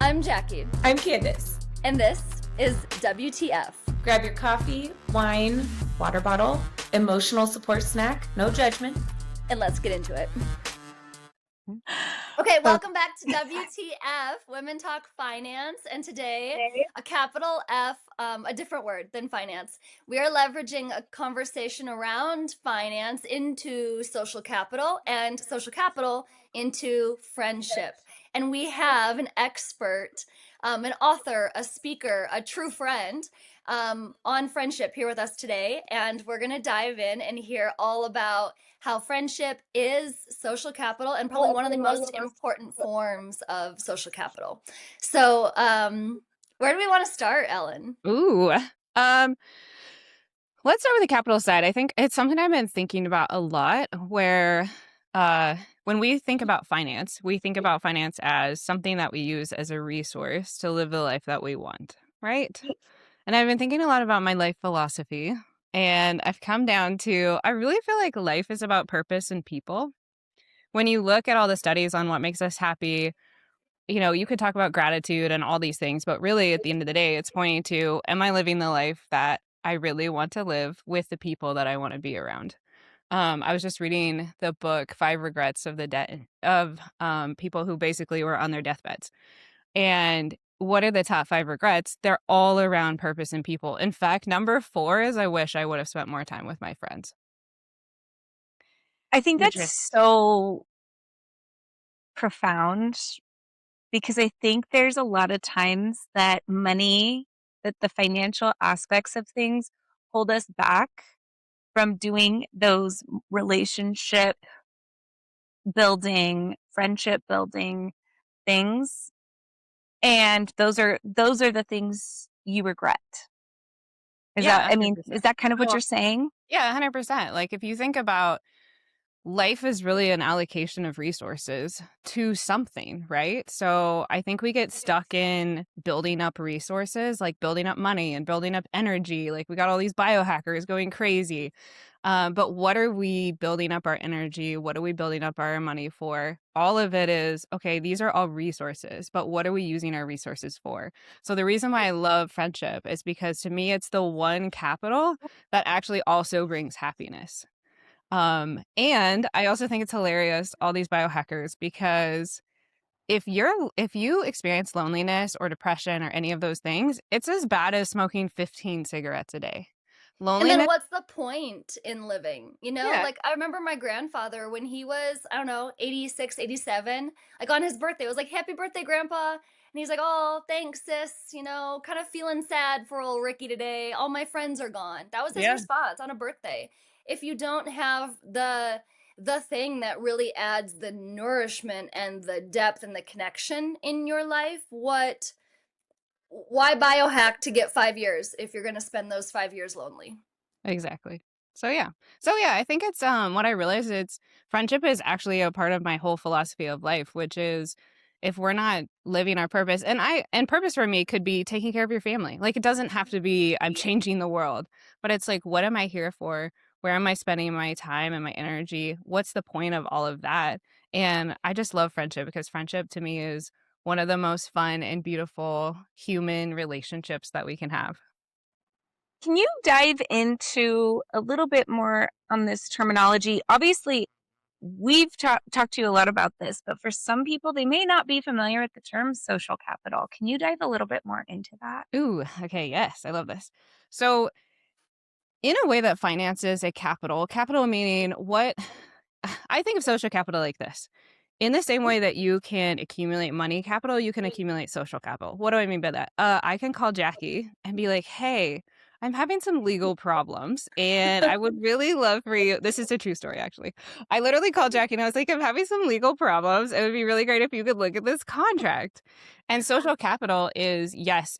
I'm Jackie, I'm Candace. and this is WTF. Grab your coffee, wine, water bottle, emotional support snack, no judgment. And let's get into it. Okay, welcome back to WTF, Women Talk Finance. And today, a capital F, a different word than finance. We are leveraging a conversation around finance into social capital and social capital into friendship. And we have an expert, an author, a speaker, a true friend on friendship here with us today. And we're going to dive in and hear all about how friendship is social capital and probably one of the most important forms of social capital. So, where do we want to start, Ellen? Ooh. Let's start with the capital side. I think it's something I've been thinking about a lot where when we think about finance, we think about finance as something that we use as a resource to live the life that we want, right? And I've been thinking a lot about my life philosophy, and I've come down to I really feel like life is about purpose and people. When you look at all the studies on what makes us happy, you could talk about gratitude and all these things, but really at the end of the day, it's pointing to, am I living the life that I really want to live with the people that I want to be around? I was just reading the book, Five Regrets of the Dead, of people who basically were on their deathbeds. And what are the top five regrets? They're all around purpose and people. In fact, number 4 is I wish I would have spent more time with my friends. I think Which that's is- so profound because I think there's a lot of times that the financial aspects of things hold us back from doing those relationship building, friendship building things. And those are the things you regret. Is Yeah, that 100%. kind of what Well, you're saying? Yeah, 100%. Like if you think about life is really an allocation of resources to something, right? So I think we get stuck in building up resources, like building up money and building up energy. Like we got all these biohackers going crazy. But what are we building up our energy? What are we building up our money for? All of it is, okay, these are all resources, but what are we using our resources for? So the reason why I love friendship is because to me, it's the one capital that actually also brings happiness. And I also think it's hilarious, all these biohackers, because if you experience loneliness or depression or any of those things, it's as bad as smoking 15 cigarettes a day. And then Loneliness, what's the point in living? yeah, Like I remember my grandfather when he was, I don't know, 86, 87, like on his birthday, it was like, happy birthday, grandpa. And he's like, oh, thanks, sis. Kind of feeling sad for old Ricky today. All my friends are gone. That was his yeah, response on a birthday. If you don't have the thing that really adds the nourishment and the depth and the connection in your life, why biohack to get 5 years if you're going to spend those 5 years lonely? exactly. So yeah, I think it's what I realized it's friendship is actually a part of my whole philosophy of life, which is if we're not living our purpose, and purpose for me could be taking care of your family. Like it doesn't have to be I'm changing the world, but it's like what am I here for? Where am I spending my time and my energy? What's the point of all of that? And I just love friendship because friendship to me is one of the most fun and beautiful human relationships that we can have. Can you dive into a little bit more on this terminology? Obviously, we've talked to you a lot about this, but for some people, they may not be familiar with the term social capital. Can you dive a little bit more into that? Ooh, okay, yes, I love this. So in a way that finance is a capital meaning what I think of social capital like this. In the same way that you can accumulate money capital, you can accumulate social capital. What do I mean by that? I can call Jackie and be like, hey, I'm having some legal problems and I would really love for you. This is a true story, actually. I literally called Jackie and I was like, I'm having some legal problems. It would be really great if you could look at this contract. And social capital is, yes,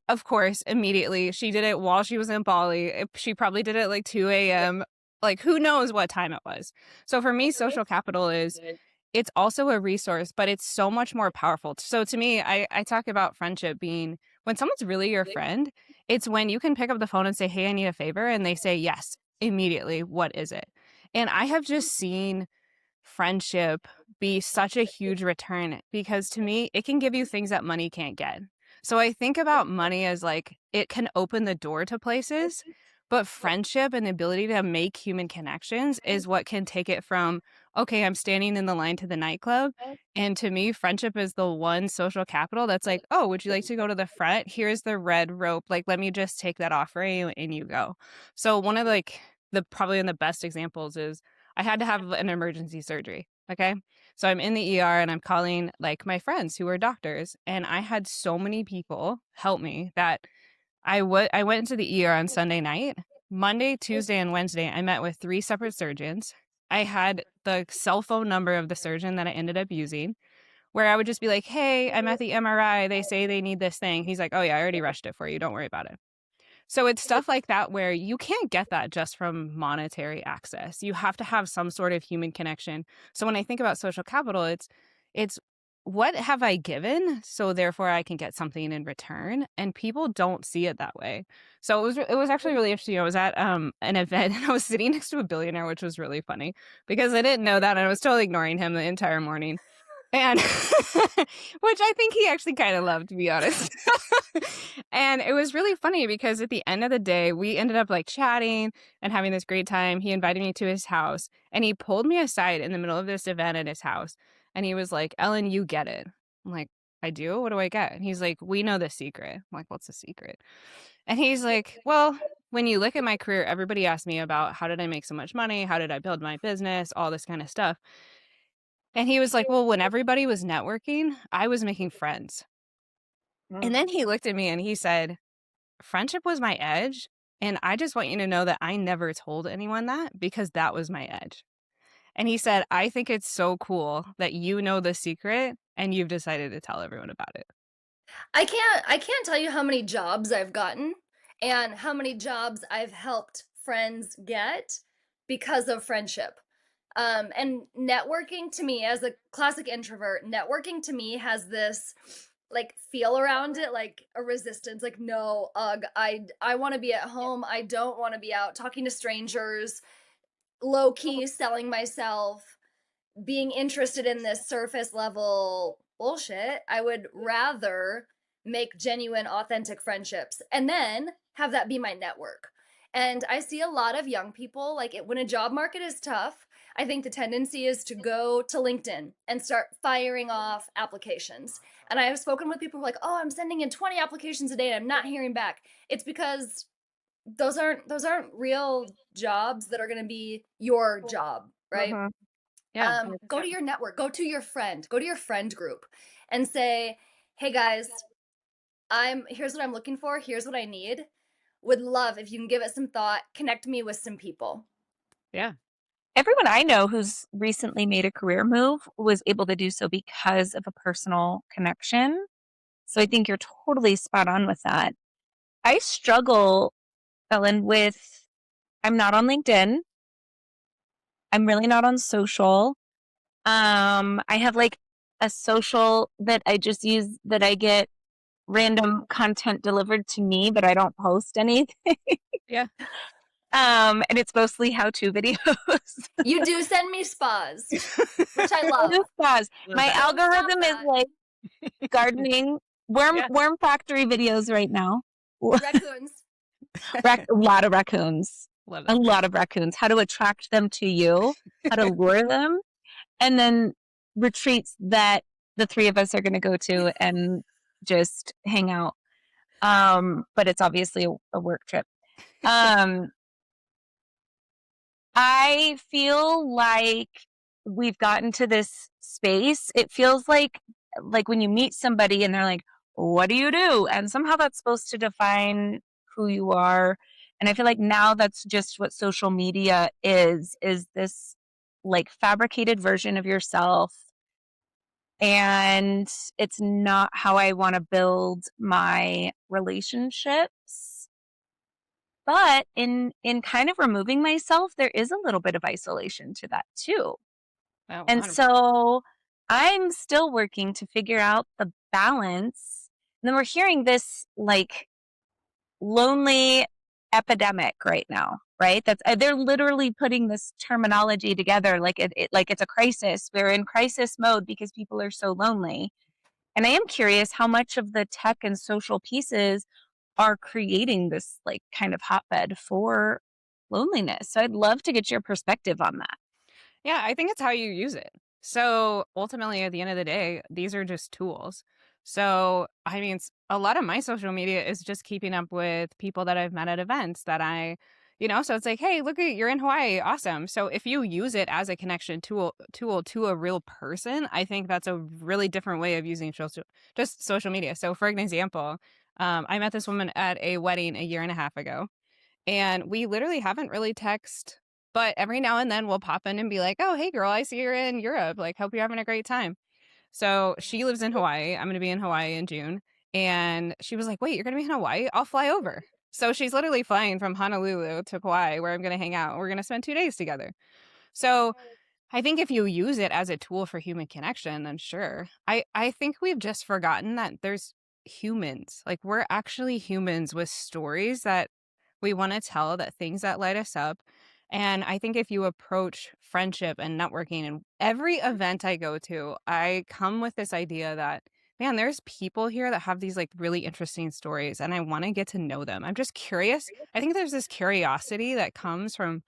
of course, immediately. She did it while she was in Bali. She probably did it like 2 a.m. Like, who knows what time it was. So for me, social capital is it's also a resource, but it's so much more powerful. So to me, I talk about friendship being when someone's really your friend, it's when you can pick up the phone and say, hey, I need a favor. And they say, yes, immediately. What is it? And I have just seen friendship be such a huge return, because to me, it can give you things that money can't get. So I think about money as like it can open the door to places, but friendship and the ability to make human connections is what can take it from, okay, I'm standing in the line to the nightclub. And to me, friendship is the one social capital that's like, oh, would you like to go to the front? Here's the red rope. Like, let me just take that off for you, and you go. So one of like the probably one of the best examples is I had to have an emergency surgery. Okay. So I'm in the ER and I'm calling like my friends who are doctors. And I had so many people help me that I went into the ER on Sunday night. Monday, Tuesday, and Wednesday, I met with 3 separate surgeons. I had the cell phone number of the surgeon that I ended up using, where I would just be like, hey, I'm at the MRI. They say they need this thing. He's like, oh, yeah, I already rushed it for you. Don't worry about it. So it's stuff like that where you can't get that just from monetary access. You have to have some sort of human connection. So when I think about social capital, it's what have I given, so therefore I can get something in return, and people don't see it that way. So it was actually really interesting. I was at an event and I was sitting next to a billionaire, which was really funny because I didn't know that, and I was totally ignoring him the entire morning. And which I think he actually kind of loved, to be honest. And it was really funny because at the end of the day, we ended up like chatting and having this great time. He invited me to his house and he pulled me aside in the middle of this event at his house. And he was like, Ellen, you get it. I'm like, I do? What do I get? And he's like, we know the secret. I'm like, what's the secret? And he's like, well, when you look at my career, everybody asks me about how did I make so much money? How did I build my business? All this kind of stuff. And he was like, well, when everybody was networking, I was making friends. And then he looked at me and he said, friendship was my edge. And I just want you to know that I never told anyone that because that was my edge. And he said, I think it's so cool that you know the secret and you've decided to tell everyone about it. I can't tell you how many jobs I've gotten and how many jobs I've helped friends get because of friendship. And networking to me, as a classic introvert, networking to me has this like feel around it, like a resistance, like no, ugh, I want to be at home. I don't want to be out talking to strangers, low key selling myself, being interested in this surface level bullshit. I would rather make genuine, authentic friendships and then have that be my network. And I see a lot of young people, like when a job market is tough, I think the tendency is to go to LinkedIn and start firing off applications. And I have spoken with people who are like, oh, I'm sending in 20 applications a day and I'm not hearing back. It's because those aren't real jobs that are going to be your job, right? Mm-hmm. Yeah. Go to your network, go to your friend group and say, hey guys, here's what I'm looking for, here's what I need. Would love if you can give it some thought, connect me with some people. Yeah. Everyone I know who's recently made a career move was able to do so because of a personal connection. So I think you're totally spot on with that. I struggle, Ellen, with I'm not on LinkedIn. I'm really not on social. I have like a social that I just use that I get random content delivered to me, but I don't post anything. Yeah. And it's mostly how-to videos. You do send me spas, which I I love. just pause. My Don't algorithm stop is that. like gardening, Yeah. worm factory videos right now. Raccoons. A lot of raccoons. Love A that. lot of raccoons. How to attract them to you, how to lure them, and then retreats that the 3 of us are going to go to and just hang out. But it's obviously a work trip. I feel like we've gotten to this space. It feels like when you meet somebody and they're like, "What do you do?" And somehow that's supposed to define who you are. And I feel like now that's just what social media is this like fabricated version of yourself. And it's not how I want to build my relationships. But in kind of removing myself, there is a little bit of isolation to that too. Oh, And 100%. so I'm still working to figure out the balance. And then we're hearing this like lonely epidemic right now, right? That's they're literally putting this terminology together like like it's a crisis. We're in crisis mode because people are so lonely. And I am curious how much of the tech and social pieces are creating this like kind of hotbed for loneliness. So I'd love to get your perspective on that. Yeah, I think it's how you use it. So ultimately, at the end of the day, these are just tools. So, I mean, a lot of my social media is just keeping up with people that I've met at events that so it's like, hey, look at you're in Hawaii, awesome. So if you use it as a connection tool to a real person, I think that's a really different way of using social media. So for an example, I met this woman at a wedding a year and a half ago. And we literally haven't really but every now and then we'll pop in and be like, "Oh, hey girl, I see you're in Europe. Like, hope you're having a great time." So she lives in Hawaii. I'm going to be in Hawaii in June. And she was like, "Wait, you're going to be in Hawaii? I'll fly over." So she's literally flying from Honolulu to Kauai where I'm going to hang out. We're going to spend 2 days together. So I think if you use it as a tool for human connection, then sure. I think we've just forgotten that there's humans. Like we're actually humans with stories that we want to tell, that things that light us up. And I think if you approach friendship and networking and every event I go to, I come with this idea that, man, there's people here that have these like really interesting stories and I want to get to know them. I'm just curious. I think there's this curiosity that comes from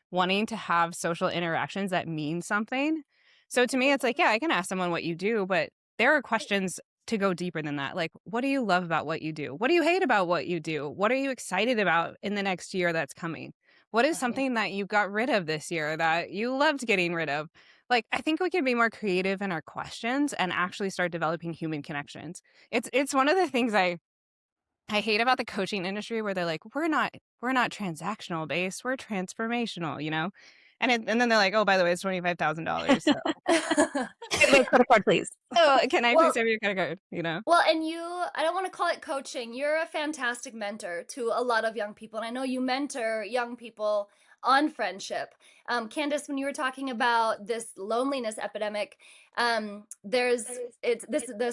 wanting to have social interactions that mean something. So to me, it's like, yeah, I can ask someone what you do, but there are questions to go deeper than that. Like, what do you love about what you do? What do you hate about what you do? What are you excited about in the next year that's coming? What is something that you got rid of this year that you loved getting rid of? Like, I think we can be more creative in our questions and actually start developing human connections. It's one of the things I hate about the coaching industry where they're like, we're not transactional based, we're transformational, you know? And then they're like, oh, by the way, it's $25,000. So, Get my credit card, please. oh, can I Well, please have your credit card? You know? Well, and I don't want to call it coaching. You're a fantastic mentor to a lot of young people. And I know you mentor young people on friendship. Candace, when you were talking about this loneliness epidemic, the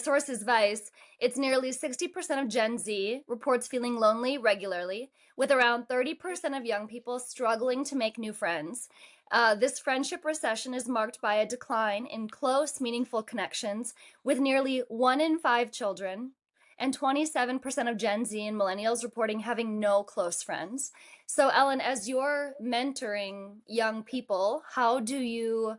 source is Vice. It's nearly 60% of Gen Z reports feeling lonely regularly, with around 30% of young people struggling to make new friends. This friendship recession is marked by a decline in close, meaningful connections, with nearly 1 in 5 children and 27% of Gen Z and millennials reporting having no close friends. So Ellen, as you're mentoring young people, how do you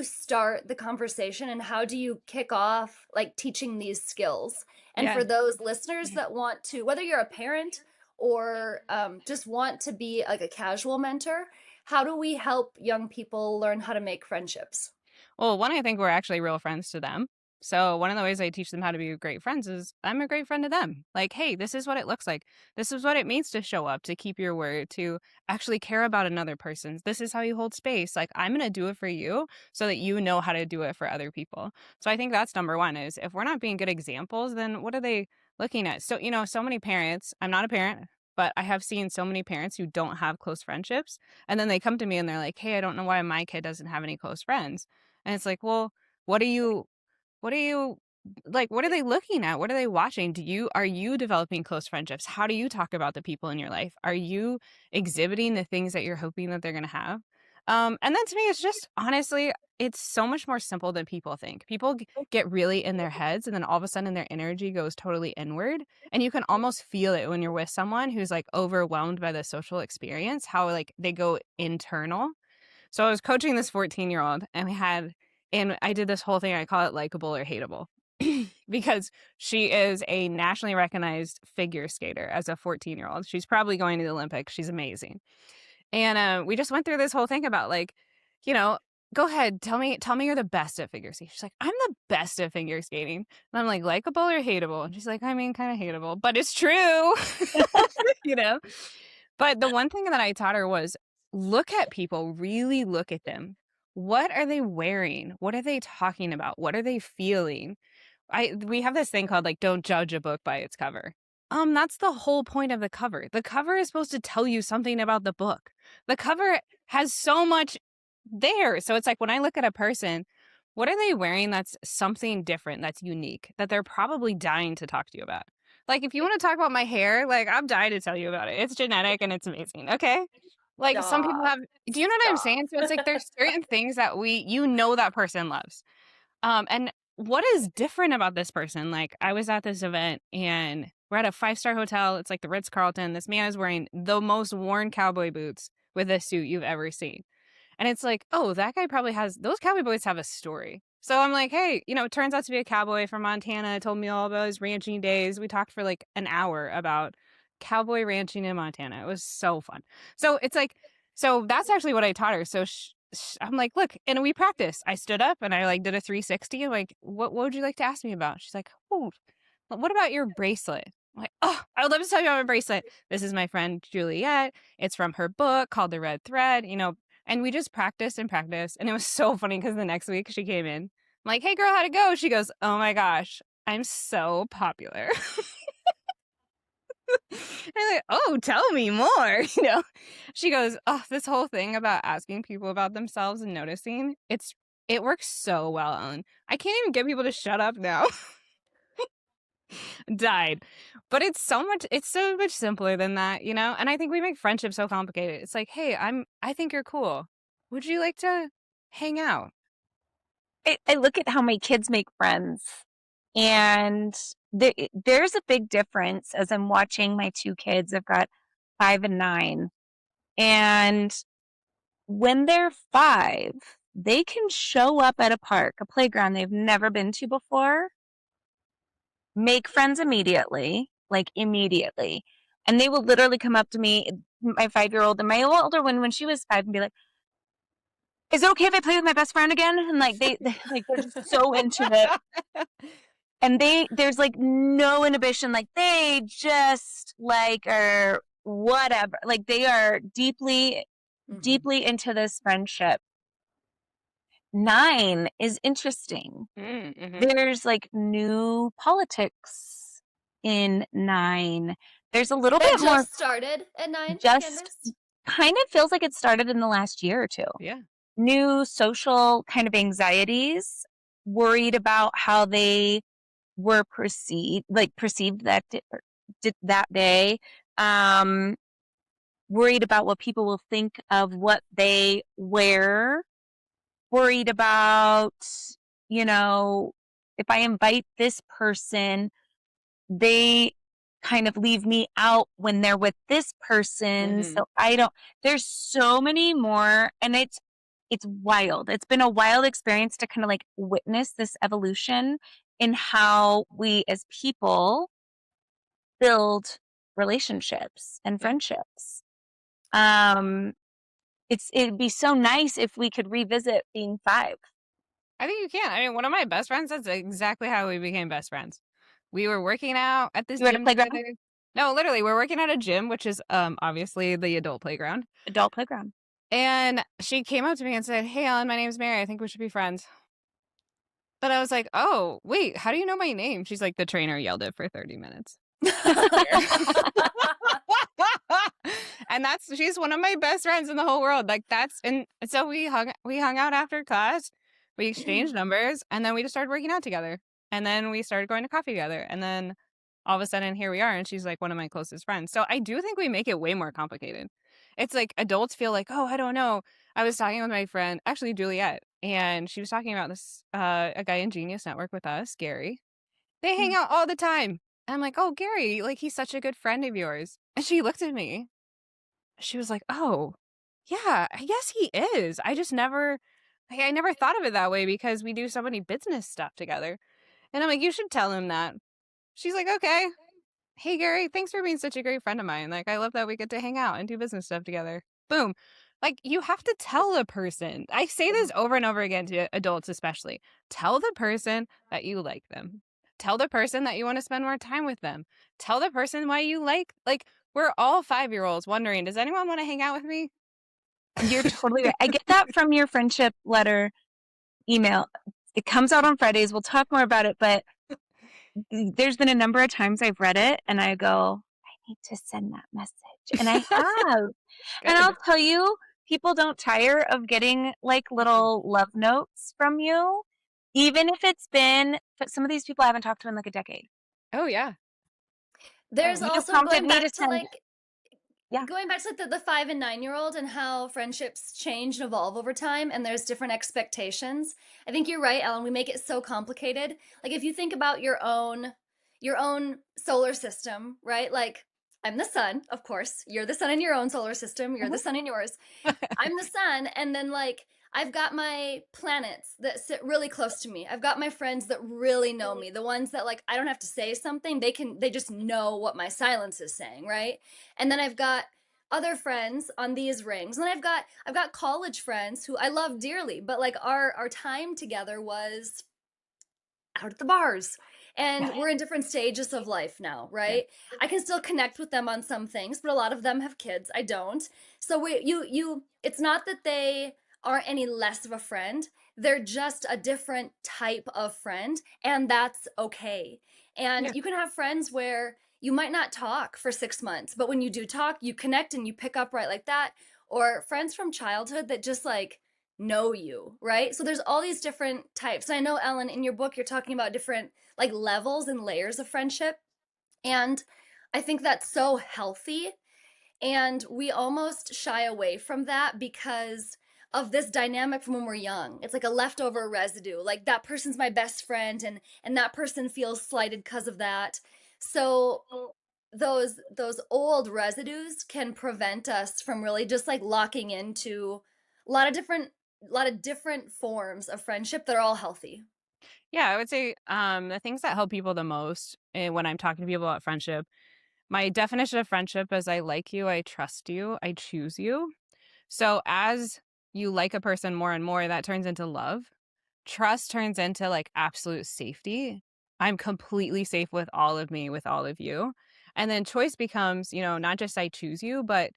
start the conversation and how do you kick off like teaching these skills? And Yeah. for those listeners that want to, whether you're a parent or just want to be like a casual mentor, how do we help young people learn how to make friendships? Well, one, I think we're actually real friends to them. So one of the ways I teach them how to be great friends is I'm a great friend to them. Like, hey, this is what it looks like. This is what it means to show up, to keep your word, to actually care about another person. This is how you hold space. Like, I'm going to do it for you so that you know how to do it for other people. So I think that's number one is if we're not being good examples, then what are they looking at? So, so many parents, I'm not a parent, but I have seen so many parents who don't have close friendships. And then they come to me and they're like, hey, I don't know why my kid doesn't have any close friends. And it's like, well, what are you like, what are they looking at? What are they watching? Are you developing close friendships? How do you talk about the people in your life? Are you exhibiting the things that you're hoping that they're going to have? And then to me, it's just honestly, it's so much more simple than people think. People get really in their heads and then all of a sudden their energy goes totally inward. And you can almost feel it when you're with someone who's like overwhelmed by the social experience, how like they go internal. So I was coaching this 14-year-old and I did this whole thing. I call it likable or hateable because she is a nationally recognized figure skater as a 14-year-old. She's probably going to the Olympics. She's amazing. And we just went through this whole thing about like, you know, go ahead, tell me you're the best at figure skating. She's like, I'm the best at figure skating. And I'm like, likable or hateable? And she's like, I mean, kind of hateable, but it's true. you know? But the one thing that I taught her was look at people, really look at them. What are they wearing? What are they talking about? What are they feeling? We have this thing called like don't judge a book by its cover. That's the whole point of the cover. The cover is supposed to tell you something about the book. The cover has so much there. So it's like when I look at a person, what are they wearing that's something different, that's unique, that they're probably dying to talk to you about? Like, if you want to talk about my hair, like, I'm dying to tell you about it. It's genetic and it's amazing. Okay. Like, some people Stop. have, do you know what I'm saying? So it's like there's certain things that that person loves. And what is different about this person? Like, I was at this event and we're at a 5-star hotel. It's like the Ritz-Carlton. This man is wearing the most worn cowboy boots with a suit you've ever seen. And it's like, oh, that guy probably has, those cowboy boys have a story. So I'm like, hey, it turns out to be a cowboy from Montana. Told me all about his ranching days. We talked for like an hour about cowboy ranching in Montana. It was so fun. So it's like, so that's actually what I taught her. So I'm like, look, and we practiced. I stood up and I like did a 360. I'm like, what would you like to ask me about? She's like, oh, what about your bracelet? I'm like, oh, I would love to tell you about my bracelet. This is my friend Juliet. It's from her book called The Red Thread, and we just practiced and practiced. And it was so funny because the next week she came in. I'm like, hey girl, how'd it go? She goes, oh my gosh, I'm so popular. I'm like, oh, tell me more. She goes, oh, this whole thing about asking people about themselves and noticing, it works so well, Ellen. I can't even get people to shut up now. Died. But it's so much simpler than that, And I think we make friendship so complicated. It's like, hey, I think you're cool. Would you like to hang out? I look at how my kids make friends, and there's a big difference as I'm watching my 2 kids. I've got 5 and 9. And when they're 5, they can show up at a park, a playground they've never been to before, make friends immediately, like immediately. And they will literally come up to me, my 5-year-old and my older one, when she was 5, and be like, is it okay if I play with my best friend again? And like they're just so into it. And there's like no inhibition. Like they just like are whatever. Like they are deeply into this friendship. 9 is interesting. Mm-hmm. There's like new politics in 9. There's a little bit more. Started at 9. Just kind of feels like it started in the last year or 2. Yeah. New social kind of anxieties, worried about how they were perceived that day, worried about what people will think of what they wear, worried about, if I invite this person, they kind of leave me out when they're with this person. So there's so many more, and it's wild. It's been a wild experience to kind of like witness this evolution in how we as people build relationships and friendships. It'd be so nice if we could revisit being 5. I think you can. I mean, one of my best friends, that's exactly how we became best friends. We were working out at this gym together. No, literally, we're working at a gym, which is obviously the adult playground. Adult playground. And she came up to me and said, hey, Ellen, my name's Mary. I think we should be friends. But I was like, oh, wait, how do you know my name? She's like, the trainer yelled it for 30 minutes. And she's one of my best friends in the whole world. Like and so we hung out after class, we exchanged numbers, and then we just started working out together. And then we started going to coffee together. And then all of a sudden here we are, and she's like one of my closest friends. So I do think we make it way more complicated. It's like adults feel like, oh, I don't know. I was talking with my friend, actually Juliet, and she was talking about this a guy in Genius Network with us, Gary. They hang out all the time. And I'm like, oh, Gary, like he's such a good friend of yours. And she looked at me. She was like, oh, yeah, I guess he is. I never thought of it that way because we do so many business stuff together. And I'm like, you should tell him that. She's like, okay. Hey, Gary, thanks for being such a great friend of mine. Like, I love that we get to hang out and do business stuff together. Boom. Like, you have to tell a person. I say this over and over again to adults especially. Tell the person that you like them. Tell the person that you want to spend more time with them. Tell the person why you like, we're all 5-year-olds wondering, does anyone want to hang out with me? You're totally right. I get that from your friendship letter email. It comes out on Fridays. We'll talk more about it, but there's been a number of times I've read it and I go, I need to send that message. And I have. And I'll tell you, people don't tire of getting like little love notes from you, even if it's been, but some of these people I haven't talked to in like a decade. Oh, yeah. There's You also prompted me to send. Yeah. going back to like the 5 and 9 year old and how friendships change and evolve over time and there's different expectations. I think you're right, Ellen. We make it so complicated. Like if you think about your own solar system, right? Like I'm the sun, of course. You're the sun in your own solar system. You're the sun in yours. I'm the sun, and then like I've got my planets that sit really close to me. I've got my friends that really know me. The ones that like I don't have to say something, they just know what my silence is saying, right? And then I've got other friends on these rings. And then I've got college friends who I love dearly, but like our time together was out at the bars, and Yeah. we're in different stages of life now, right? I can still connect with them on some things, but a lot of them have kids. I don't. So it's not that they aren't any less of a friend. They're just a different type of friend, and that's okay. And Yeah. you can have friends where you might not talk for 6 months, but when you do talk, you connect and you pick up right like that. Or friends from childhood that just like know you, right? So there's all these different types. I know, Ellen, in your book, you're talking about different like levels and layers of friendship. And I think that's so healthy. And we almost shy away from that because of this dynamic from when we're young. It's like a leftover residue. Like that person's my best friend and that person feels slighted because of that. So those old residues can prevent us from really just like locking into a lot of different forms of friendship that are all healthy. Yeah, I would say the things that help people the most when I'm talking to people about friendship, my definition of friendship is I like you, I trust you, I choose you. So as you like a person more and more, that turns into love. Trust turns into like absolute safety. I'm completely safe with all of me, with all of you. And then choice becomes, not just I choose you, but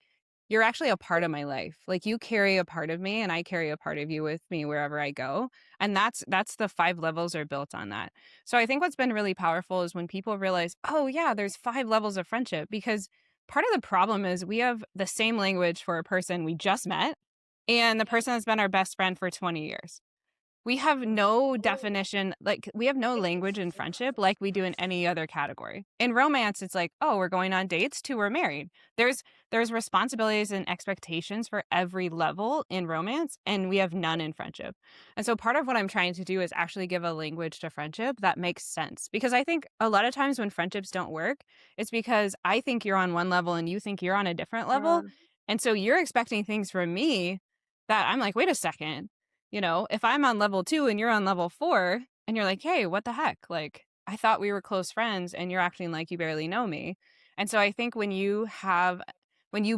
you're actually a part of my life. Like you carry a part of me and I carry a part of you with me wherever I go. And that's the 5 levels are built on that. So I think what's been really powerful is when people realize, oh yeah, there's 5 levels of friendship, because part of the problem is we have the same language for a person we just met and the person that's been our best friend for 20 years. We have no definition, like we have no language in friendship like we do in any other category. In romance, it's like, oh, we're going on dates to we're married. There's responsibilities and expectations for every level in romance, and we have none in friendship. And so part of what I'm trying to do is actually give a language to friendship that makes sense. Because I think a lot of times when friendships don't work, it's because I think you're on one level and you think you're on a different level. And so you're expecting things from me that I'm like, wait a second. If I'm on level 2 and you're on level 4 and you're like, hey, what the heck? Like, I thought we were close friends and you're acting like you barely know me. And so I think when you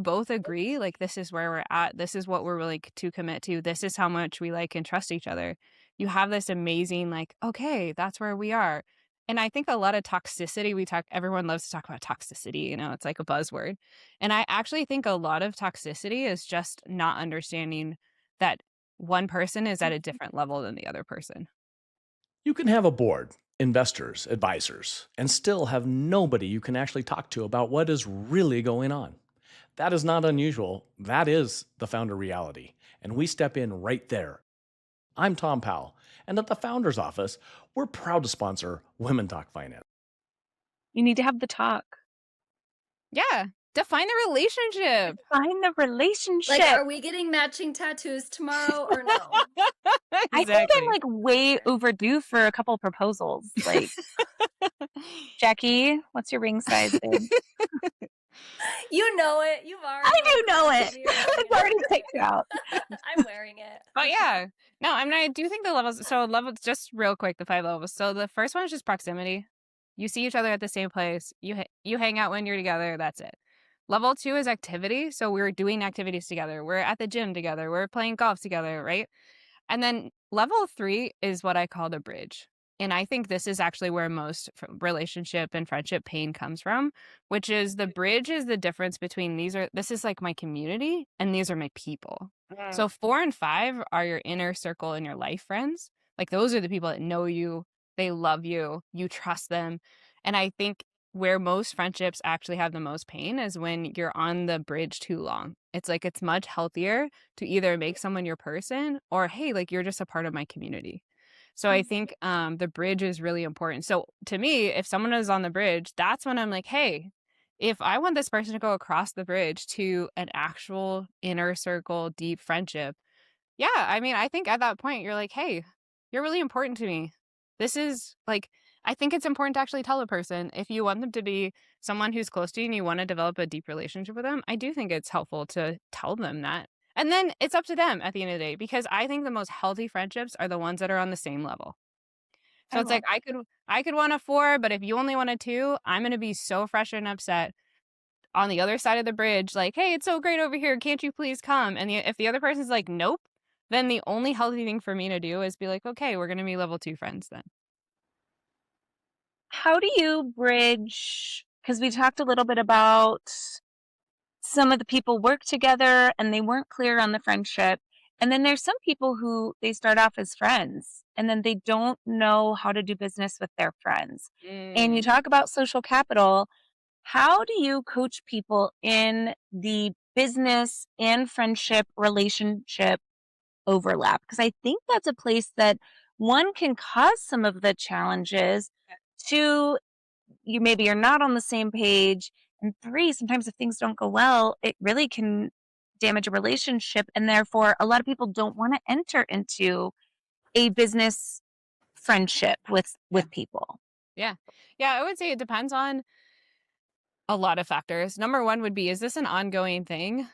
both agree, like, this is where we're at, this is what we're willing to commit to, this is how much we like and trust each other, you have this amazing, like, okay, that's where we are. And I think a lot of toxicity, everyone loves to talk about toxicity, it's like a buzzword. And I actually think a lot of toxicity is just not understanding that one person is at a different level than the other person. You can have a board, investors, advisors, and still have nobody you can actually talk to about what is really going on. That is not unusual. That is the founder reality. And we step in right there. I'm Tom Powell, and at the Founder's Office, we're proud to sponsor Women Talk Finance. You need to have the talk. Yeah. Define the relationship. Find the relationship. Like, are we getting matching tattoos tomorrow or no? I think I'm like way overdue for a couple proposals. Like, Jackie, what's your ring size, babe? You know it. You've already. I do know it. It's already picked out. I'm wearing it. Oh yeah. No, I do think the levels. So levels, just real quick, the 5 levels. So the first one is just proximity. You see each other at the same place. You hang out when you're together. That's it. Level 2 is activity. So we're doing activities together. We're at the gym together. We're playing golf together, right? And then level 3 is what I call the bridge. And I think this is actually where most relationship and friendship pain comes from, which is the bridge is the difference between this is like my community and these are my people. So 4 and 5 are your inner circle and your life friends. Like those are the people that know you, they love you, you trust them. And I think where most friendships actually have the most pain is when you're on the bridge too long. It's like it's much healthier to either make someone your person or, hey, like you're just a part of my community. So I think the bridge is really important. So to me, if someone is on the bridge, that's when I'm like, hey, if I want this person to go across the bridge to an actual inner circle, deep friendship, yeah, I mean, I think at that point you're like, hey, you're really important to me. This is like, I think it's important to actually tell a person if you want them to be someone who's close to you and you want to develop a deep relationship with them. I do think it's helpful to tell them that. And then it's up to them at the end of the day, because I think the most healthy friendships are the ones that are on the same level. So I it's love like I could want a 4, but if you only want a 2, I'm gonna be so frustrated and upset on the other side of the bridge, like, hey, it's so great over here. Can't you please come? And if the other person's like, nope, then the only healthy thing for me to do is be like, okay, we're gonna be level 2 friends then. How do you bridge? Because we talked a little bit about some of the people work together and they weren't clear on the friendship. And then there's some people who they start off as friends and then they don't know how to do business with their friends. And you Mm. talk about social capital. How do you coach people in the business and friendship relationship overlap? Because I think that's a place that one can cause some of the challenges. Two, you maybe you're not on the same page. And three, sometimes if things don't go well, it really can damage a relationship. And therefore, a lot of people don't want to enter into a business friendship with people. Yeah. Yeah, I would say it depends on a lot of factors. Number 1 would be, is this an ongoing thing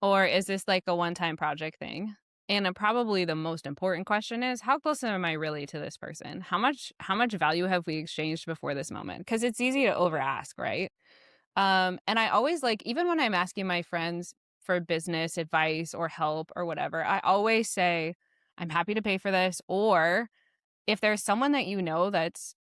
or is this like a one-time project thing? And probably the most important question is, how close am I really to this person? How much value have we exchanged before this moment? Because it's easy to over ask, right? And I always like, even when I'm asking my friends for business advice or help or whatever, I always say, I'm happy to pay for this. Or if there's someone that you know that's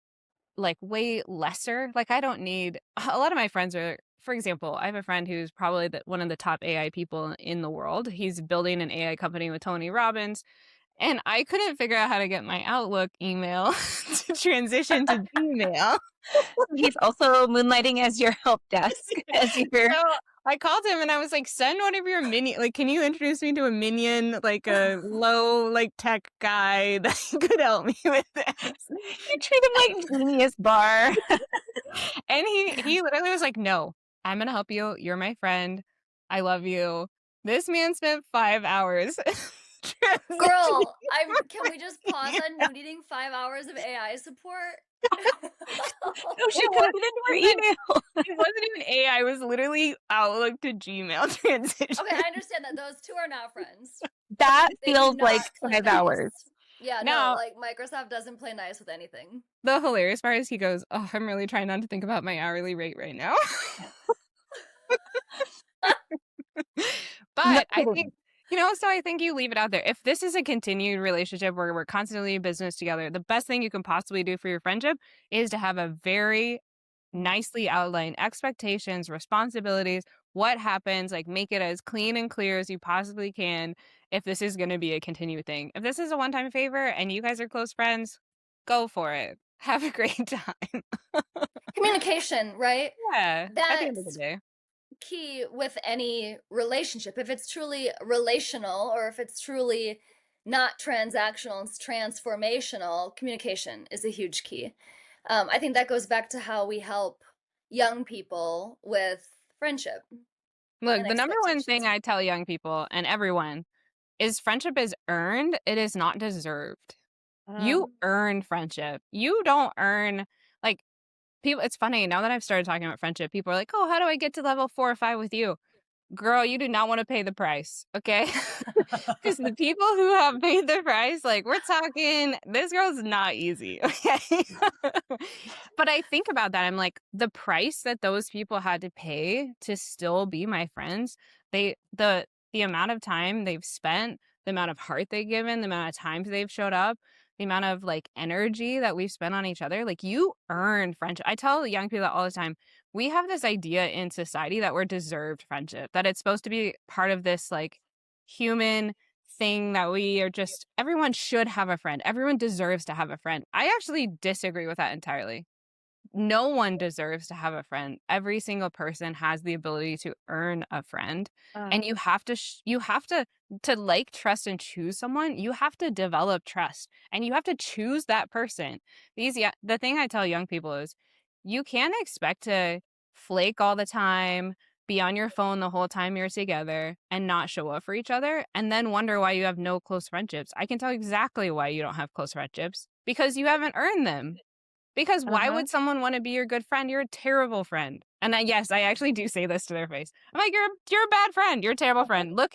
like way lesser, like I don't need a lot of my friends are, for example, I have a friend who's probably one of the top AI people in the world. He's building an AI company with Tony Robbins. And I couldn't figure out how to get my Outlook email to transition to Gmail. He's also moonlighting as your help desk, as your So I called him and I was like, send one of your minion. Like, can you introduce me to a minion, like a low, like tech guy that could help me with this? you treat him like genius bar. And he literally was like, no, I'm gonna help you. You're my friend. I love you. This man spent 5 hours. Girl, can we just pause on you needing 5 hours of AI support? No, she put it into her email. It wasn't even AI. It was literally Outlook to Gmail transition. Okay, I understand that those two are not friends. That They do feels not like play 5 nice. hours. Yeah, no, Now- like Microsoft doesn't play nice with anything. The hilarious part is he goes, oh, I'm really trying not to think about my hourly rate right now. But I think, so I think you leave it out there. If this is a continued relationship where we're constantly in business together, the best thing you can possibly do for your friendship is to have a very nicely outlined expectations, responsibilities, what happens, like make it as clean and clear as you possibly can if this is going to be a continued thing. If this is a one-time favor and you guys are close friends, go for it. Have a great time. Communication, right? Yeah, at the end of the That's day. key with any relationship. If it's truly relational or if it's truly not transactional, it's transformational, communication is a huge key. I think that goes back to how we help young people with friendship. Look, and the number one thing expectations. I tell young people and everyone is friendship is earned, it is not deserved. You earn friendship. You don't earn, like, people. It's funny now that I've started talking about friendship, people are like, oh, how do I get to level 4 or 5 with you? Girl, you do not want to pay the price, okay? Because the people who have paid the price, like, we're talking, this girl's not easy, okay? But I think about that. I'm like, the price that those people had to pay to still be my friends, the amount of time they've spent, the amount of heart they've given, the amount of times they've showed up, the amount of like energy that we've spent on each other, like you earn friendship. I tell young people that all the time. We have this idea in society that we're deserved friendship, that it's supposed to be part of this like human thing that we are just, everyone should have a friend. Everyone deserves to have a friend. I actually disagree with that entirely. No one deserves to have a friend. Every single person has the ability to earn a friend. And you have to to like, trust and choose someone, you have to develop trust and you have to choose that person. The thing I tell young people is you can't expect to flake all the time, be on your phone the whole time you're together, and not show up for each other, and then wonder why you have no close friendships. I can tell exactly why you don't have close friendships, because you haven't earned them. Because why Uh-huh. would someone want to be your good friend? You're a terrible friend. And yes, I actually do say this to their face. I'm like, you're a bad friend. You're a terrible friend. Look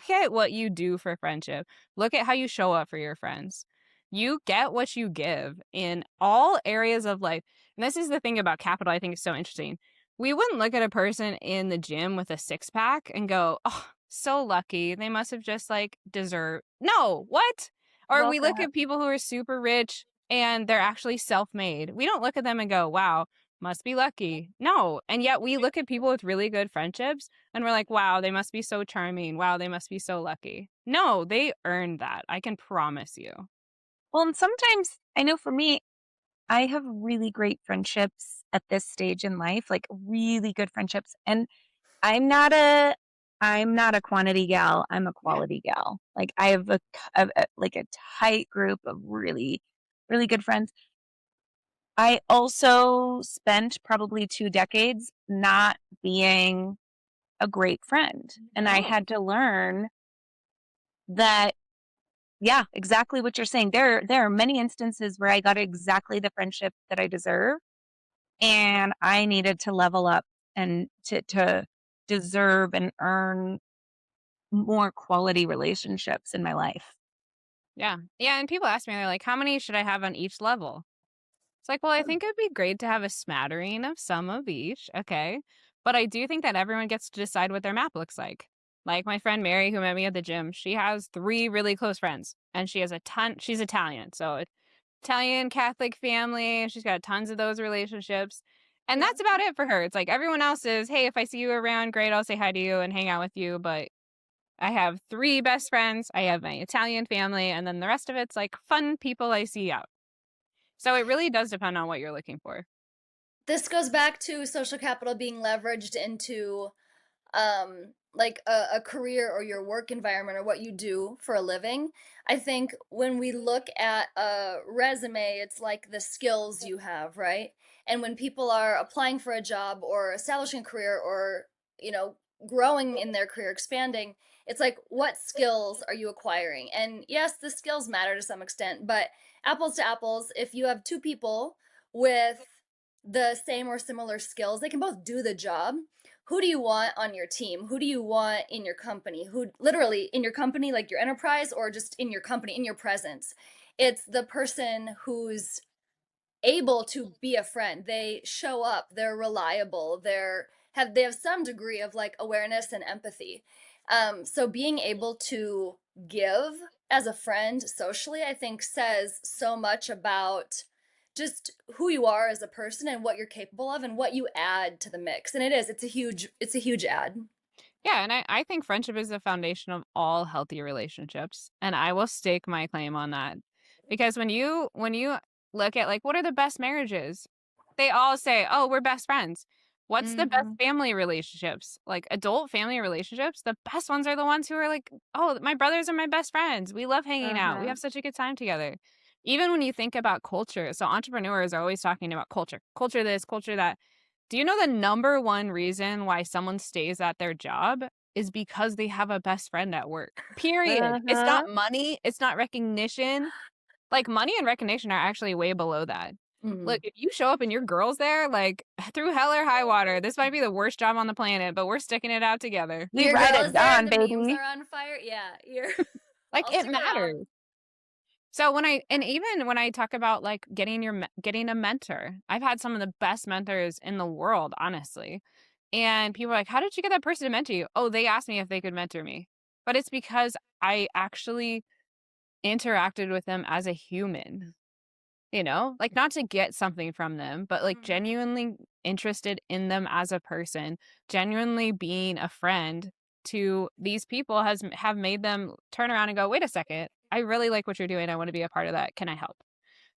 at what you do for friendship. Look at how you show up for your friends. You get what you give in all areas of life. And this is the thing about capital I think is so interesting. We wouldn't look at a person in the gym with a six pack and go, oh, so lucky. They must have just like deserved. No, what? Or Love we look that. at people who are super rich and they're actually self-made. We don't look at them and go, wow, must be lucky. No. And yet we look at people with really good friendships and we're like, wow, they must be so charming. Wow, they must be so lucky. No, they earned that. I can promise you. Well, and sometimes I know for me, I have really great friendships at this stage in life, like really good friendships. And I'm not a quantity gal. I'm a quality gal. Like I have like a tight group of really, really good friends. I also spent probably 2 decades not being a great friend. And I Oh. had to learn that, yeah, exactly what you're saying. There are many instances where I got exactly the friendship that I deserve. And I needed to level up and to deserve and earn more quality relationships in my life. Yeah. Yeah. And people ask me, they're like, how many should I have on each level? It's like, well, I think it'd be great to have a smattering of some of each. Okay. But I do think that everyone gets to decide what their map looks like. Like my friend Mary, who met me at the gym, she has 3 really close friends and she has a ton. She's Italian. So Italian Catholic family. She's got tons of those relationships. And Yeah. that's about it for her. It's like everyone else is, hey, if I see you around, great, I'll say hi to you and hang out with you. But I have 3 best friends. I have my Italian family. And then the rest of it's like fun people I see out. So it really does depend on what you're looking for. This goes back to social capital being leveraged into like a career or your work environment or what you do for a living. I think when we look at a resume, it's like the skills you have, right? And when people are applying for a job or establishing a career or, you know, growing in their career, expanding, it's like, what skills are you acquiring? And yes, the skills matter to some extent, but apples to apples, if you have two people with the same or similar skills, they can both do the job. Who do you want on your team? Who do you want in your company? Who literally in your company, like your enterprise, or just in your company, in your presence? It's the person who's able to be a friend. They show up, they're reliable, they have some degree of like awareness and empathy. So being able to give as a friend socially, I think says so much about just who you are as a person and what you're capable of and what you add to the mix. And it's a huge add. Yeah, and I think friendship is the foundation of all healthy relationships. And I will stake my claim on that. Because when you look at like what are the best marriages, they all say, oh, we're best friends. What's the best Mm-hmm. family relationships? Like adult family relationships, the best ones are the ones who are like, oh, my brothers are my best friends. We love hanging out. We Uh-huh. have such a good time together. Even when you think about culture, so entrepreneurs are always talking about culture, culture this, culture that. Do you know the number one reason why someone stays at their job is because they have a best friend at work? Period. It's Uh-huh. not money, it's not recognition. Like money and recognition are actually way below that. Mm-hmm. Look, if you show up and your girl's there, like through hell or high water, this might be the worst job on the planet, but we're sticking it out together. We Your ride girl at is there dawn, and the memes baby. are on fire. Yeah, you're Like I'll it stick around. matters. So even when I talk about like getting a mentor, I've had some of the best mentors in the world, honestly. And people are like, "How did you get that person to mentor you?" Oh, they asked me if they could mentor me. But it's because I actually interacted with them as a human. Like not to get something from them, but like Mm-hmm. genuinely interested in them as a person, genuinely being a friend to these people have made them turn around and go, "Wait a second. I really like what you're doing. I want to be a part of that. Can I help?"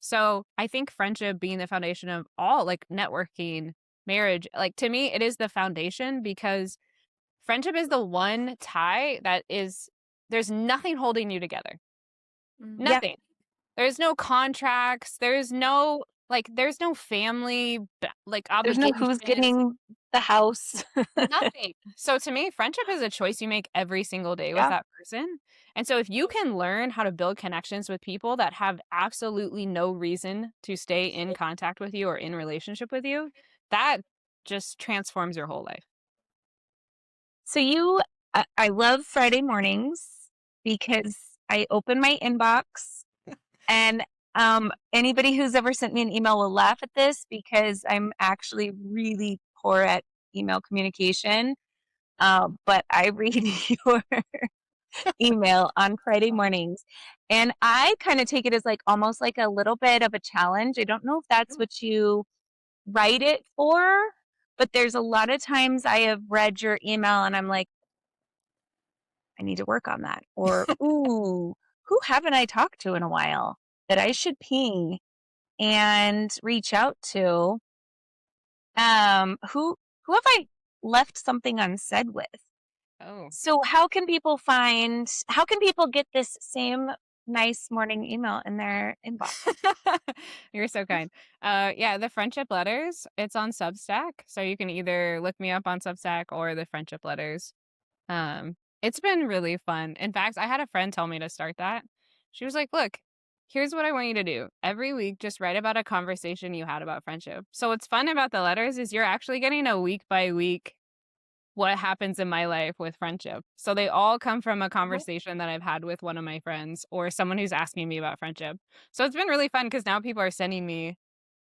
So, I think friendship being the foundation of all like networking, marriage, like to me it is the foundation because friendship is the one tie that is there's nothing holding you together. Mm-hmm. Yeah. Nothing. There's no contracts. There's no Like, there's no family, like, There's no who's obligations. getting the house. Nothing. So to me, friendship is a choice you make every single day with Yeah. that person. And so if you can learn how to build connections with people that have absolutely no reason to stay in contact with you or in relationship with you, that just transforms your whole life. So I love Friday mornings because I open my inbox and anybody who's ever sent me an email will laugh at this because I'm actually really poor at email communication. But I read your email on Friday mornings, and I kind of take it as like almost like a little bit of a challenge. I don't know if that's what you write it for, but there's a lot of times I have read your email and I'm like, I need to work on that. Or, ooh, who haven't I talked to in a while that I should ping and reach out to? Who have I left something unsaid with? Oh. So how can people get this same nice morning email in their inbox? You're so kind. Yeah, the friendship letters, it's on Substack. So you can either look me up on Substack or the friendship letters. It's been really fun. In fact, I had a friend tell me to start that. She was like, look, here's what I want you to do. Every week, just write about a conversation you had about friendship. So what's fun about the letters is you're actually getting a week by week what happens in my life with friendship. So they all come from a conversation that I've had with one of my friends or someone who's asking me about friendship. So it's been really fun because now people are sending me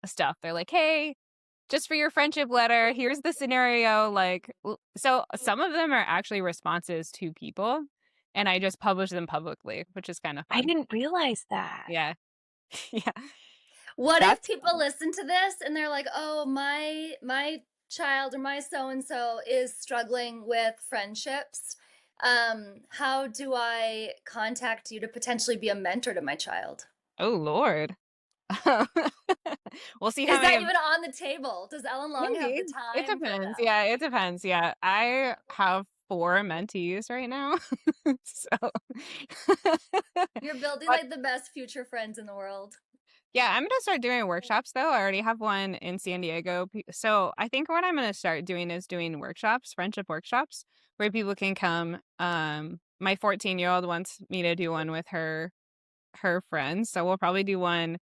stuff. They're like, hey, just for your friendship letter, here's the scenario. Like, so some of them are actually responses to people, and I just publish them publicly, which is kind of I fun. didn't realize that. Yeah. Yeah. What if That's people listen to this and they're like, "Oh, my child or my so and so is struggling with friendships. How do I contact you to potentially be a mentor to my child?" oh Lord. We'll see how Is many that of even on the table? Does Ellen Long have maybe. the It time for depends. that? Yeah, it depends. Yeah. I have 4 mentees right now. So You're building but like the best future friends in the world. yeah, I'm gonna start doing workshops though. I already have one in San Diego. So I think what I'm gonna start doing is doing workshops, friendship workshops, where people can come. My 14-year-old wants me to do one with her friends. So we'll probably do one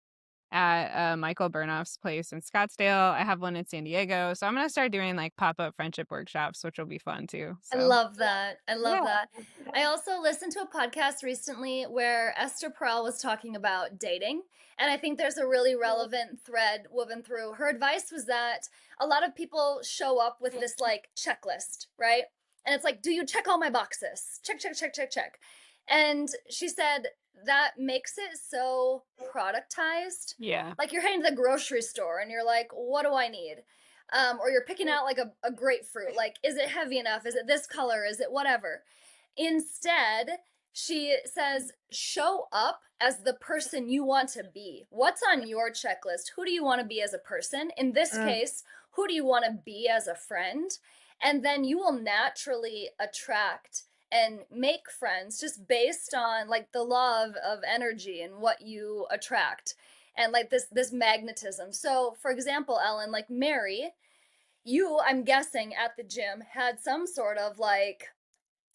at Michael Burnoff's place in Scottsdale. I have one in San Diego. So I'm gonna start doing like pop-up friendship workshops, which will be fun too. I So love that. I love yeah. that. I also listened to a podcast recently where Esther Perel was talking about dating. And I think there's a really relevant thread woven through. Her advice was that a lot of people show up with this like checklist, right? And it's like, do you check all my boxes? Check, check, check, check, check. And she said that makes it so productized. Yeah. Like you're heading to the grocery store and you're like, what do I need? Or you're picking out like a grapefruit. Like, is it heavy enough? Is it this color? Is it whatever? Instead, she says, show up as the person you want to be. What's on your checklist? Who do you want to be as a person? In this case, who do you want to be as a friend? And then you will naturally attract and make friends just based on like the law of energy and what you attract and like this magnetism. So for example, Ellen, like Mary, you, I'm guessing at the gym had some sort of like,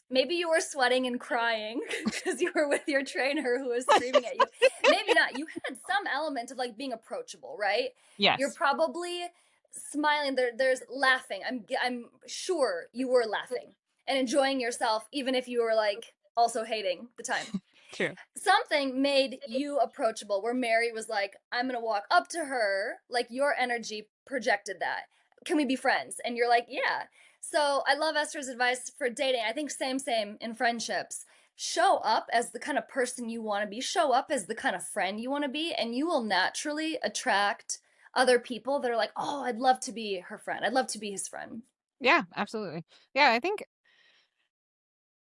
maybe you were sweating and crying because you were with your trainer who was screaming at you. Maybe not. You had some element of like being approachable, right? You're Yes. probably smiling. There's laughing. I'm sure you were laughing and enjoying yourself, even if you were like also hating the time. True. Something made you approachable where Mary was like, I'm gonna walk up to her, like your energy projected that. Can we be friends? And you're like, yeah. So I love Esther's advice for dating. I think same in friendships. Show up as the kind of person you want to be, show up as the kind of friend you want to be, and you will naturally attract other people that are like, oh, I'd love to be her friend. I'd love to be his friend. Yeah, absolutely. Yeah, I think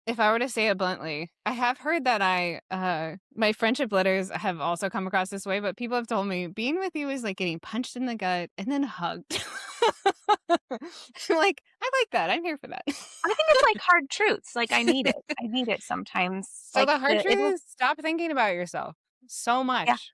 if I were to say it bluntly, I have heard that my friendship letters have also come across this way, but people have told me being with you is like getting punched in the gut and then hugged. I'm like, I like that. I'm here for that. I think it's like hard truths. Like I need it. I need it sometimes. So Like the hard truth it'll is stop thinking about yourself so yeah. much.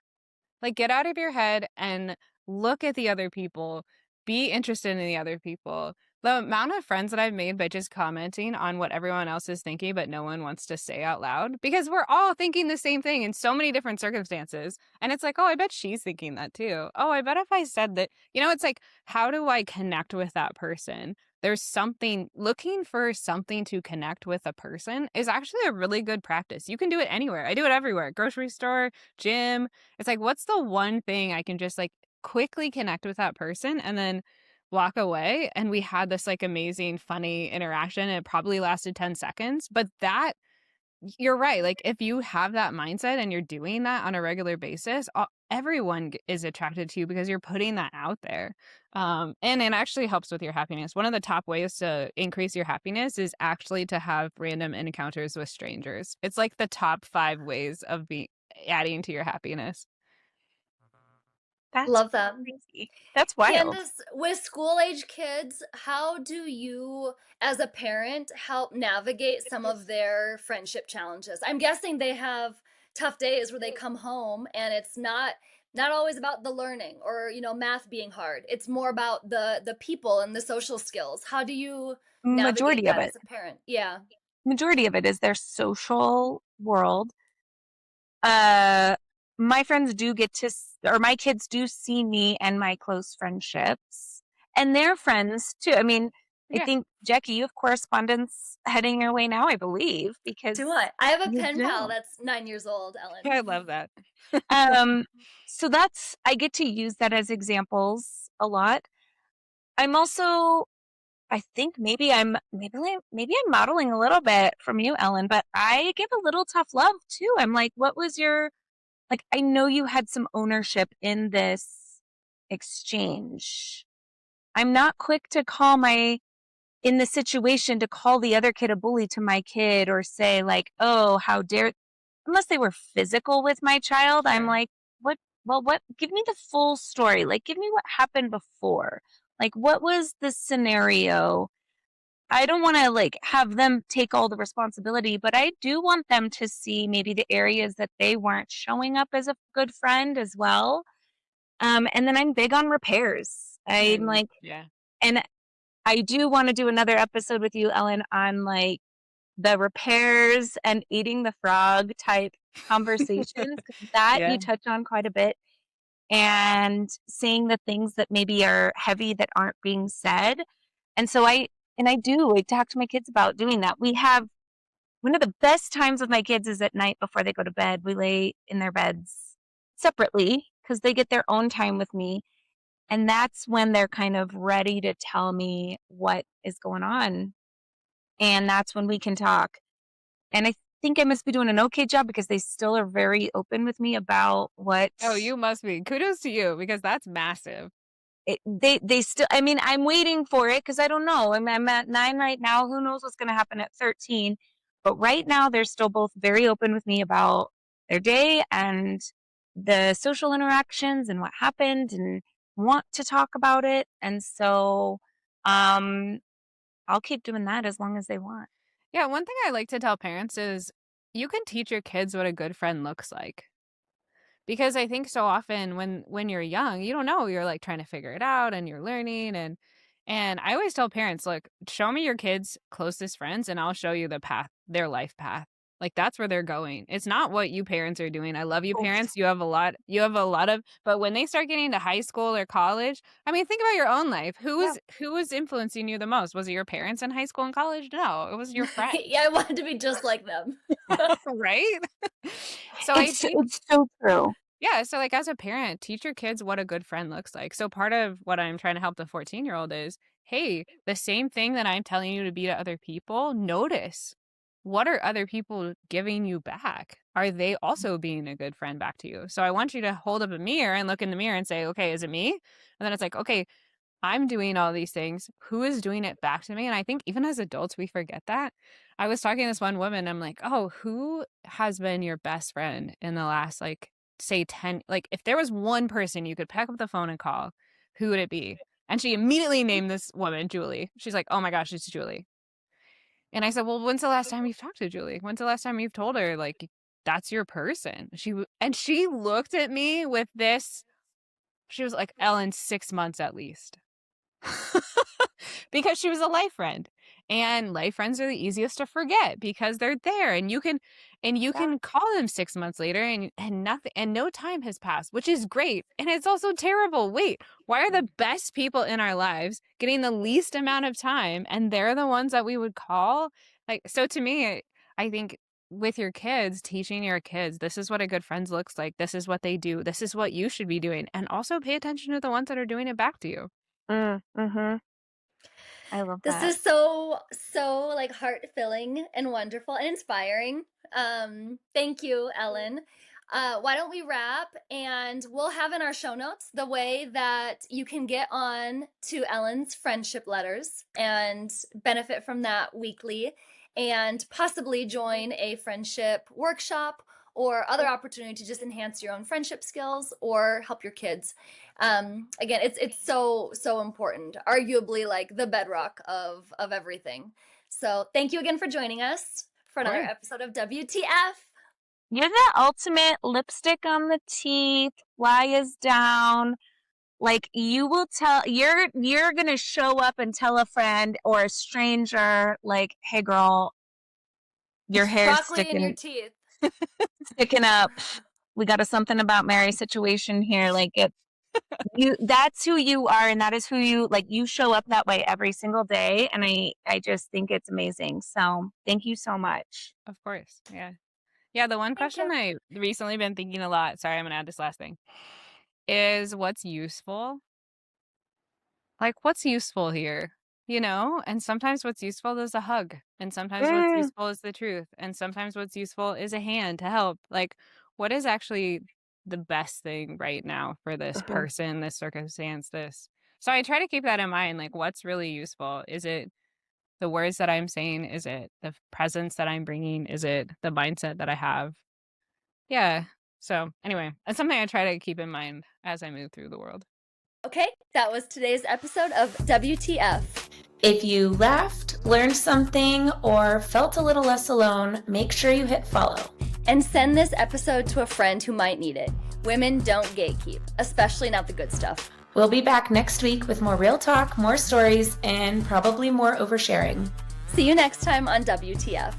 Like get out of your head and look at the other people, be interested in the other people. The amount of friends that I've made by just commenting on what everyone else is thinking, but no one wants to say out loud because we're all thinking the same thing in so many different circumstances. And it's like, oh, I bet she's thinking that too. Oh, I bet if I said that, it's like, how do I connect with that person? There's something, looking for something to connect with a person is actually a really good practice. You can do it anywhere. I do it everywhere, grocery store, gym. It's like, what's the one thing I can just like quickly connect with that person and then walk away? And we had this like amazing, funny interaction. It probably lasted 10 seconds, but that you're right. Like if you have that mindset and you're doing that on a regular basis, everyone is attracted to you because you're putting that out there. And it actually helps with your happiness. One of the top ways to increase your happiness is actually to have random encounters with strangers. It's like the top 5 ways of adding to your happiness. That's Love that. crazy. That's wild. Candace, with school age kids, how do you, as a parent, help navigate some of their friendship challenges? I'm guessing they have tough days where they come home and it's not always about the learning or, math being hard. It's more about the people and the social skills. How do you navigate Majority of that it. as a parent? Yeah. Majority of it is their social world. My friends do get to, or my kids do see me and my close friendships and their friends too. I mean, I Yeah. think, Jackie, you have correspondence heading your way now, I believe, because Do I? I have a you pen pal do. that's 9 years old, Ellen. I love that. So I get to use that as examples a lot. I'm also, I think maybe I'm modeling a little bit from you, Ellen, but I give a little tough love too. I'm like, what was your, like, I know you had some ownership in this exchange. I'm not quick to in the situation to call the other kid a bully to my kid or say like, oh, how dare, unless they were physical with my child. I'm Sure. like, what, give me the full story. Like, give me what happened before. Like, what was the scenario? I don't want to like have them take all the responsibility, but I do want them to see maybe the areas that they weren't showing up as a good friend as well. And then I'm big on repairs. I'm like, Yeah. and I do want to do another episode with you, Ellen, on like the repairs and eating the frog type conversations, 'cause that Yeah. you touch on quite a bit, and seeing the things that maybe are heavy that aren't being said. And so I talk to my kids about doing that. We have one of the best times with my kids is at night before they go to bed. We lay in their beds separately because they get their own time with me. And that's when they're kind of ready to tell me what is going on. And that's when we can talk. And I think I must be doing an okay job because they still are very open with me about what Oh, you must be. Kudos to you because that's massive. they still, I mean, I'm waiting for it because I don't know. I'm at 9 right now. Who knows what's going to happen at 13? But right now, they're still both very open with me about their day and the social interactions and what happened and want to talk about it. And so I'll keep doing that as long as they want. Yeah, one thing I like to tell parents is you can teach your kids what a good friend looks like. Because I think so often when you're young, you don't know, you're like trying to figure it out and you're learning and I always tell parents, look, show me your kids' closest friends and I'll show you the path, their life path. Like that's where they're going. It's not what you parents are doing. I love you parents. You have a lot of, but when they start getting to high school or college, I mean, think about your own life. Who was influencing you the most? Was it your parents in high school and college? No, it was your friends. Yeah, I wanted to be just like them. Right? So I It's think it's so true. yeah, so like as a parent, teach your kids what a good friend looks like. So part of what I'm trying to help the 14-year-old is, hey, the same thing that I'm telling you to be to other people, notice what are other people giving you back? Are they also being a good friend back to you? So I want you to hold up a mirror and look in the mirror and say, okay, is it me? And then it's like, okay, I'm doing all these things. Who is doing it back to me? And I think even as adults, we forget that. I was talking to this one woman. I'm like, oh, who has been your best friend in the last, like, say 10? Like, if there was one person you could pick up the phone and call, who would it be? And she immediately named this woman, Julie. She's like, oh my gosh, it's Julie. And I said, well, when's the last time you've talked to Julie? When's the last time you've told her, like, that's your person? And she looked at me with this She was like, Ellen, 6 months at least. Because she was a life friend. And life friends are the easiest to forget because they're there and you can call them 6 months later and nothing and no time has passed, which is great. And it's also terrible. Wait, why are the best people in our lives getting the least amount of time and they're the ones that we would call? Like, so to me, I think with your kids, teaching your kids, this is what a good friend looks like. This is what they do. This is what you should be doing. And also pay attention to the ones that are doing it back to you. Mm-hmm. I love This that. is so like heart-filling and wonderful and inspiring. Thank you, Ellen. Why don't we wrap, and we'll have in our show notes the way that you can get on to Ellen's friendship letters and benefit from that weekly, and possibly join a friendship workshop or other opportunity to just enhance your own friendship skills or help your kids. Again, it's so important, arguably like the bedrock of everything. So thank you again for joining us for another episode of WTF. You're the ultimate lipstick on the teeth, fly is down. Like, you will tell, you're gonna show up and tell a friend or a stranger, like, hey girl, your hair's Broccoli in your teeth. sticking up. We got a something about Mary situation here. Like, that's who you are, and that is who you show up that way every single day. And I just think it's amazing. So thank you so much. Of course. Yeah. Yeah, the one question I recently been thinking a lot, sorry, I'm going to add this last thing, is what's useful? Like, what's useful here? You know? And sometimes what's useful is a hug. And sometimes what's useful is the truth. And sometimes what's useful is a hand to help. Like, what is actually the best thing right now for this person, this circumstance, this? So I try to keep that in mind. Like, what's really useful? Is it the words that I'm saying? Is it the presence that I'm bringing? Is it the mindset that I have? Yeah. So anyway, that's something I try to keep in mind as I move through the world. Okay, that was today's episode of WTF. If you laughed, learned something, or felt a little less alone, make sure you hit follow. And send this episode to a friend who might need it. Women don't gatekeep, especially not the good stuff. We'll be back next week with more real talk, more stories, and probably more oversharing. See you next time on WTF.